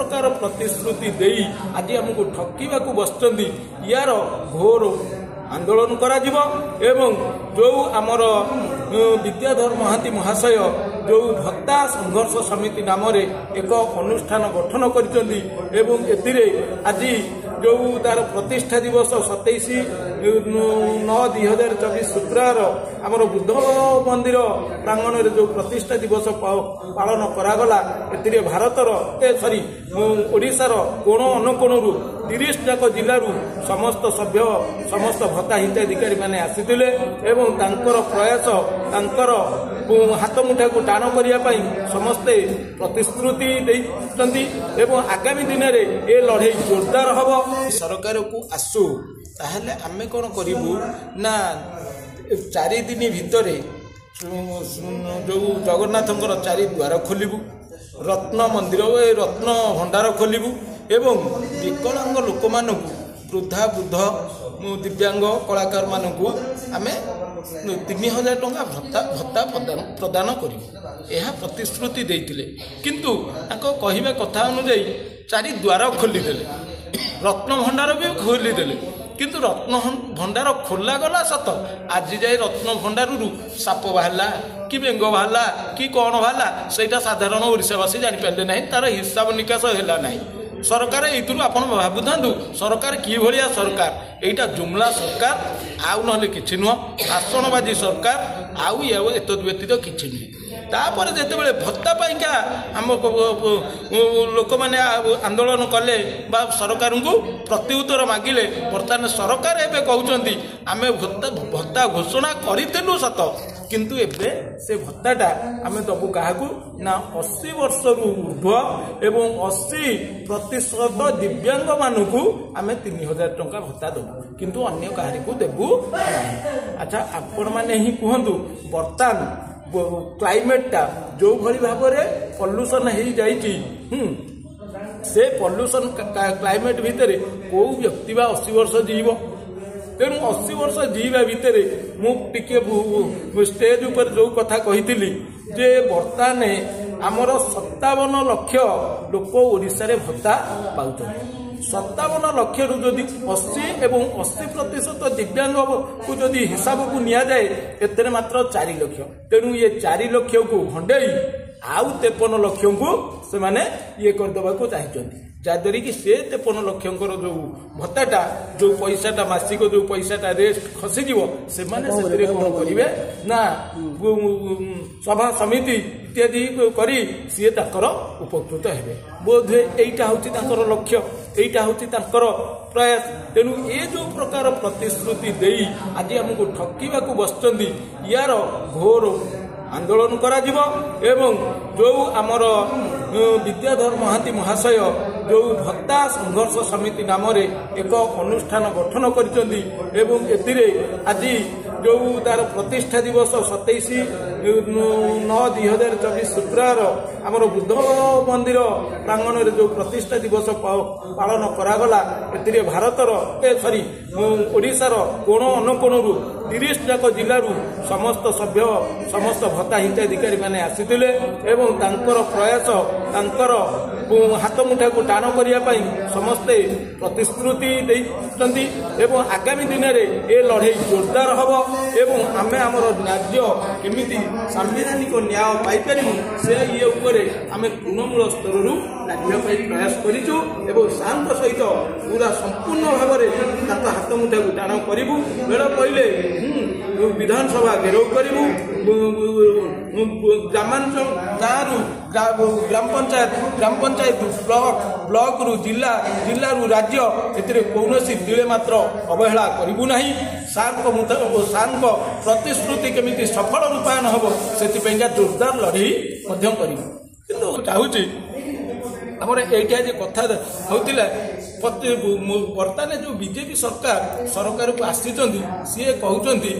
प्रकार प्रतिश्रुति देई आज हमको ठकिबाकू बसचंदी यार घोर आंदोलन करा जिवो एवं जो आमर विद्याधर महांती महाशय जो भत्ता संघर्ष समिति नाम रे एक अनुष्ठान गठन करिसंदी एवं एतिरे आज जो तार प्रतिष्ठा दिवस 27/9/2024 शुक्रवार आमर बुद्ध मंदिर प्रांगण रे जो प्रतिष्ठा दिवस पालन करागला एतिरे भारतर सॉरी ओडिशार कोण अनुकोणरू 30 जाक जिल्लारू समस्त सभ्य समस्त भत्ता हिताधिकारी माने आसीथिले एवं तांकर प्रयास तांकर हाथ मुठा को टाण करिया पई समस्ते प्रतिश्रुति देइछंती एवं आगामी दिन रे ए लड़ाई जोरदार हबो सरकार को आसु ताहले आमे कोन करिवु ना 4 दिन भितरे जो जगन्नाथंकर 4 द्वार खोलिबु रत्न मंदिर रत्न भंडार खोलिबु एवं विकलांग लोक मानकु वृद्धा वृद्ध दिव्यांग कलाकार मानकु आमे 3000 टंका भत्ता प्रदान करिबु एहा प्रतिश्रुति देइतिले किंतु ताको कहिबा कथा अनुଯାୟୀ 4 द्वार खोली देले रत्न भंडार भी खोली देले किंतु रत्न भंडार खोला गला सत आज जाए रत्न भंडार साप बाहला कि बेंग बाहला कि कौन बाहला सेटा साधारण ओडिशावासी जानि पाले नाही तार हिसाब निकास हैला नाही सरकार एतु आपण भाबुथांतु सरकार कि भलिया सरकार एटा जुमला सरकार आउ नहले किछि नुह आसनबाजी सरकार आउ एत व्यतीत किछि नहीं तापर जेतेबेले भत्ता पाइका आम लोक माने आंदोलन कले बा सरकार को प्रत्युत्तर मागिले बर्तमान सरकार एबे कहउचंती आमे भत्ता घोषणा करितेलु सत किंतु एबे से भत्ताटा आमे दबु काहाकू ना 80 वर्ष रु ऊर्ध्व एवं 80% दिव्यांग मानकू आमे 3000 टंका भत्ता दबु किंतु अन्य काहारी को देबु अच्छा आपण माने ही कहंतु बर्तमान क्लाइमेटा जो भली भाव में पॉल्यूशन हो जाइए से पॉल्यूशन क्लाइमेट भितर को व्यक्ति 80 वर्ष जीव तेणु 80 वर्ष जीवा भितर मुझे स्टेज ऊपर जो कथा कही जे बर्तमान आमर 57 लाख लोक ओडिशा रे भत्ता पाउछ 57 लाख रु जदि 80 एवं 80% दिव्यांग को जदि हिसाब को निया जाए एते मात्र 4 लाख तेणु ये 4 लाख को भंडेई आउ 53 लाख को से माने ये करदबा को चाहिए जहाँद्वारा कि से 53 लाख जो भत्ताटा जो पैसाटा मासिक जो पैसाटा रेस्ट खसीज से कौन करेंगे ना सभा समिति इत्यादि करी सी उपकृत हे बोध एटा हूँ लक्ष्य एटा हूँ प्रयास तेणु ये जो प्रकार प्रतिश्रुति देई आज हमको ठकिबाकू बसचंदी यार घोर आंदोलन करा जिवो एवं जो आमर विद्याधर महांती महाशय जो भत्ता संघर्ष समिति नाम रे एक अनुष्ठान गठन करिसंदी एवं एतिरे आज जो तार प्रतिष्ठा दिवस 27/9/2024 शुक्रवार आमर बुद्ध मंदिर प्रांगण रे जो प्रतिष्ठा दिवस पालन करागला एतिरे भारतर सॉरी ओडिशार कोण अनुकोणरू 30 जाक जिल्लारू समस्त सभ्य समस्त भत्ता हिताधिकारी माने आसीथिले एवं तांकर प्रयास तांकर हाथ मुठा को टाण करिया पई समस्ते प्रतिश्रुति देइछंती एवं आगामी दिन रे ए लड़ाई जोरदार हबो एवं आमे हमर राज्य केमिति संवैधानिक न्याय पाई परिमु से ये ऊपर आमे तृणमूल स्तर रु राज्य पाई प्रयास करिछु एवं शांत सहित पूरा संपूर्ण भाव में हाथ मुठा को टाण करिवु बेल पहिले विधानसभा घेराव करिवु ग्रामांचल गाँव ग्राम पंचायत ब्लॉक रु जिला रु राज्य एतिरे कौनसी दिले मात्र अवहेला करिवु नाही सार प्रतिश्रुति केमिति सफल रूपायन हबो सेतिपेंगा जोरदार लड़ाई मध्यम करिवु किंतु चाहूची हमर एटा जे कथा होतिला बर्तमान जो बीजेपी सरकार को आसीचंदी सी कहउचंदी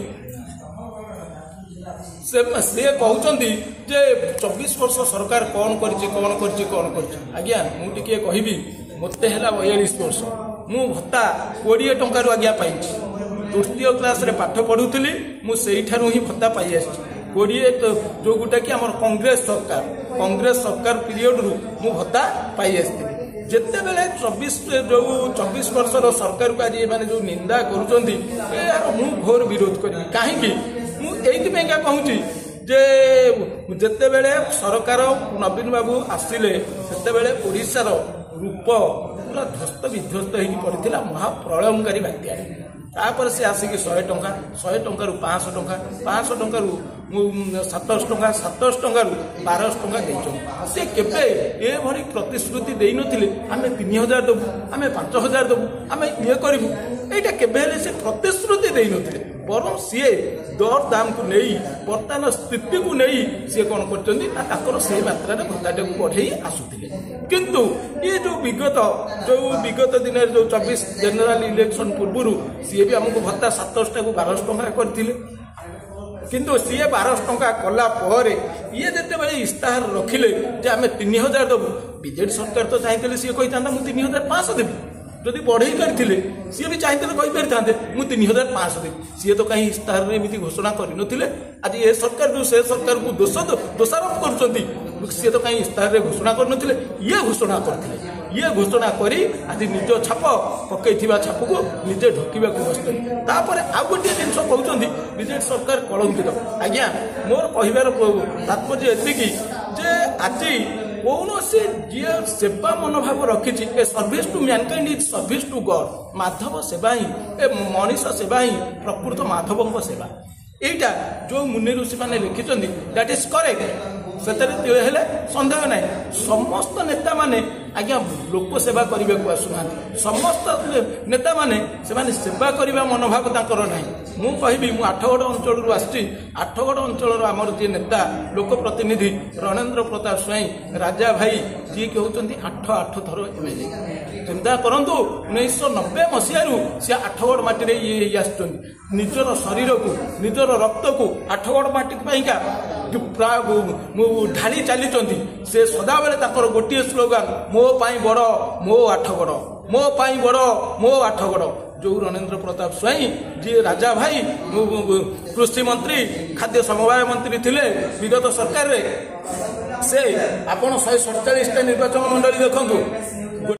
से कहउचंदी जे 24 वर्ष सरकार कौन करछि आज्ञा मुझे कहबी मते हला 42 वर्ष मु भत्ता 20 टंका रु आज्ञा पाई तृतीय क्लास रे पाठ पढ़ुथली मु सेही ठारू ही भत्ता पाई आछि 20 जो गुटा कि हमर कांग्रेस सरकार पीरियड रु मु भत्ता पाई आछि ଯେତେବେଳେ 24 ବର୍ଷର ସରକାରକୁ ଆଜି ଏମାନେ ଯେଉଁ ନିନ୍ଦା କରୁଛନ୍ତି ଏହାର ମୁଁ ଘୋର ବିରୋଧ କରିବି। କାହିଁକି ମୁଁ ଏଇଥିପାଇଁକା କହୁଛି ଯେ ଯେତେବେଳେ ସରକାର ନବୀନ ବାବୁ ଆସିଲେ ସେତେବେଳେ ଓଡ଼ିଶାର ରୂପ ପୁରା ଧ୍ୱସ୍ତ ବିଧ୍ୱସ୍ତ ହେଇକି ପଡ଼ିଥିଲା ମହାପ୍ରଳୟଙ୍କାରୀ ବାତ୍ୟାରେ। ତାପରେ ସେ ଆସିକି 100 ଟଙ୍କା, 100 ଟଙ୍କାରୁ 500 ଟଙ୍କା, 500 ଟଙ୍କାରୁ 700 ଟଙ୍କା, 700 ଟଙ୍କାରୁ 1200 ଟଙ୍କା ଦେଇଛନ୍ତି। ସେ କେବେ ଏଭଳି ପ୍ରତିଶ୍ରୁତି ଦେଇନଥିଲେ ଆମେ 3000 ଦେବୁ, ଆମେ 5000 ଦେବୁ, ଆମେ ଇଏ କରିବୁ। ଏଇଟା କେବେ ହେଲେ ସେ ପ୍ରତିଶ୍ରୁତି ଦେଇନଥିଲେ। ବରଂ ସିଏ ଦର ଦାମକୁ ନେଇ ବର୍ତ୍ତମାନ ସ୍ଥିତିକୁ ନେଇ ସିଏ କ'ଣ କରିଛନ୍ତି ନା ତାଙ୍କର ସେଇ ମାତ୍ରାରେ ଭତ୍ତାଟାକୁ ବଢ଼େଇ ଆସୁଥିଲେ। କିନ୍ତୁ ଇଏ ଯେଉଁ ବିଗତ ଦିନରେ ଯେଉଁ 24 ଜେନେରାଲ ଇଲେକ୍ସନ ପୂର୍ବରୁ ସିଏ ବି ଆମକୁ ଭତ୍ତା 700ଟାକୁ 1200 ଟଙ୍କା କରିଥିଲେ। କିନ୍ତୁ ସିଏ 1200 ଟଙ୍କା କଲା ପରେ ଇଏ ଯେତେବେଳେ ଇସ୍ତାହାର ରଖିଲେ ଯେ ଆମେ 3000 ଦେବୁ, ବିଜେଡି ସରକାର ତ ଚାହିଁଥିଲେ ସିଏ କହିଥାନ୍ତା ମୁଁ 3500 ଦେବି। ଯଦି ବଢ଼େଇ ପାରିଥିଲେ ସିଏ ବି ଚାହିଁଥିଲେ କହିପାରିଥାନ୍ତେ ମୁଁ 3500 ଦେବି। ସିଏ ତ କାହିଁ ଇସ୍ତାହାରରେ ଏମିତି ଘୋଷଣା କରିନଥିଲେ। ଆଜି ଏ ସରକାର ଯେଉଁ ସେ ସରକାରକୁ ଦୋଷାରୋପ କରୁଛନ୍ତି, ସିଏ ତ କାହିଁ ଇସ୍ତାହାରରେ ଘୋଷଣା କରିନଥିଲେ, ଇଏ ଘୋଷଣା କରିଥିଲେ। ଇଏ ଘୋଷଣା କରି ଆଜି ନିଜ ଛାପ ପକେଇଥିବା ଛାପକୁ ନିଜେ ଢୋକିବାକୁ ବସିଛନ୍ତି। ତାପରେ ଆଉ ଗୋଟିଏ ଜିନିଷ କହୁଛନ୍ତି ବିଜେଡି ସରକାର କଳଙ୍କିତ। ଆଜ୍ଞା ମୋର କହିବାର ତାତ୍ପର୍ଯ୍ୟ ଏତିକି ଯେ ଆଜି କୌଣସି ଯିଏ ସେବା ମନୋଭାବ ରଖିଛି a service to mankind is service to God. Madhav ସେବା ହିଁ ଏ ମଣିଷ ସେବା ହିଁ ପ୍ରକୃତ ମାଧବଙ୍କ ସେବା। এইটা যে মুনি ঋষি মানে লিখিছেন দ্যাট ইজ করেক্ট, সেতরে হেলে সন্দেহ নাই। সমস্ত নেতা মানে আজ্ঞা লোক সেবা করা আসুনা, সমস্ত নেতা মানে সে সেবা করা মনোভাব তাঁর নাই। মু কহিবি মু আঠগড় অঞ্চলর আসছি, আঠগড় অঞ্চলর আমার যে নেতা লোক প্রতিনিধি রণেন্দ্র প্রতাপ স্বাଇଁ রাজা ভাই যিয়ে কি হচ্ছেন 8 থর এমএলএ। চিন্তা করতু 1990 মସିହାରୁ সে আঠগড় মাটিরে ইয়ে আসছেন, নিজের শরীরকু নিজের রক্তকু আঠগড় মাটি পাইকা ঢালি চালিଛନ୍ତି। ସେ ସଦାବେଳେ ତାଙ୍କର ଗୋଟିଏ ସ୍ଲୋଗାନ ମୋ ପାଇଁ ବଡ଼ ମୋ ଆଠଗଡ଼, ମୋ ପାଇଁ ବଡ଼ ମୋ ଆଠଗଡ଼। ଯେଉଁ ରଣେନ୍ଦ୍ର ପ୍ରତାପ ସ୍ୱାଇଁ ଯିଏ ରାଜା ଭାଇ କୃଷି ମନ୍ତ୍ରୀ ଖାଦ୍ୟ ସମବାୟ ମନ୍ତ୍ରୀ ଥିଲେ ବିଗତ ସରକାରରେ, ସେ ଆପଣ 147ଟା ନିର୍ବାଚନ ମଣ୍ଡଳୀ ଦେଖନ୍ତୁ